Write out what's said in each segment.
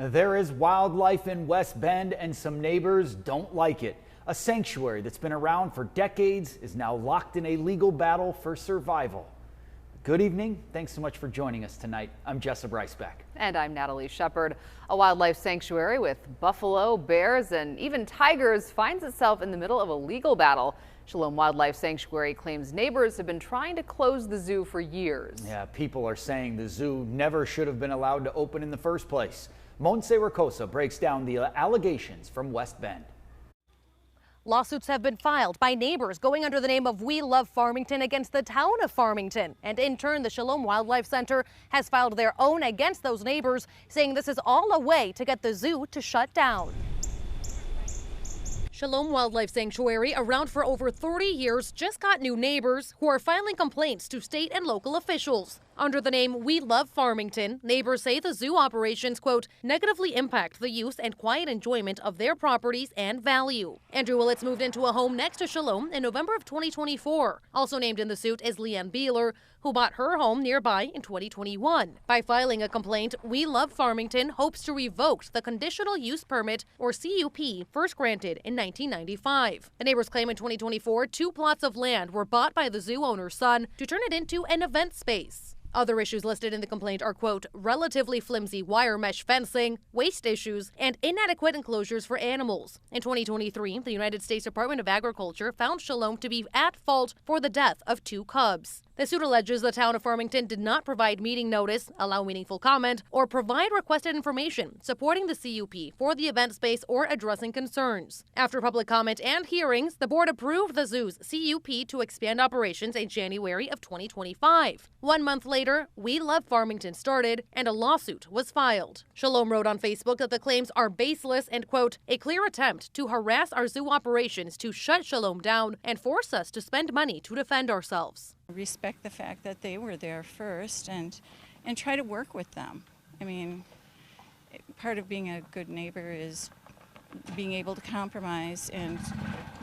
There is wildlife in West Bend and some neighbors don't like it. A sanctuary that's been around for decades is now locked in a legal battle for survival. Good evening. Thanks so much for joining us tonight. I'm Jessa Brycebeck. And I'm Natalie Shepard. A wildlife sanctuary with buffalo, bears, and even tigers finds itself in the middle of a legal battle. Shalom Wildlife Sanctuary claims neighbors have been trying to close the zoo for years. Yeah, people are saying the zoo never should have been allowed to open in the first place. Montse Ricosa breaks down the allegations from West Bend. Lawsuits have been filed by neighbors going under the name of We Love Farmington against the town of Farmington. And in turn, the Shalom Wildlife Center has filed their own against those neighbors, saying this is all a way to get the zoo to shut down. Shalom Wildlife Sanctuary, around for over 30 years, just got new neighbors who are filing complaints to state and local officials. Under the name We Love Farmington, neighbors say the zoo operations, quote, negatively impact the use and quiet enjoyment of their properties and value. Andrew Willits moved into a home next to Shalom in November of 2024. Also named in the suit is Leanne Beeler, who bought her home nearby in 2021. By filing a complaint, We Love Farmington hopes to revoke the conditional use permit, or CUP, first granted in 1995. The neighbors claim in 2024, 2 plots of land were bought by the zoo owner's son to turn it into an event space. Other issues listed in the complaint are, quote, relatively flimsy wire mesh fencing, waste issues, and inadequate enclosures for animals. In 2023, the United States Department of Agriculture found Shalom to be at fault for the death of 2 cubs. The suit alleges the town of Farmington did not provide meeting notice, allow meaningful comment, or provide requested information supporting the CUP for the event space or addressing concerns. After public comment and hearings, the board approved the zoo's CUP to expand operations in January of 2025. 1 month later, We Love Farmington started and a lawsuit was filed. Shalom wrote on Facebook that the claims are baseless and, quote, a clear attempt to harass our zoo operations to shut Shalom down and force us to spend money to defend ourselves. Respect the fact that they were there first and try to work with them. I mean, part of being a good neighbor is being able to compromise and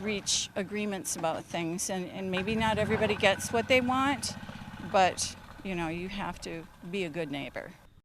reach agreements about things, and maybe not everybody gets what they want, but you know, you have to be a good neighbor.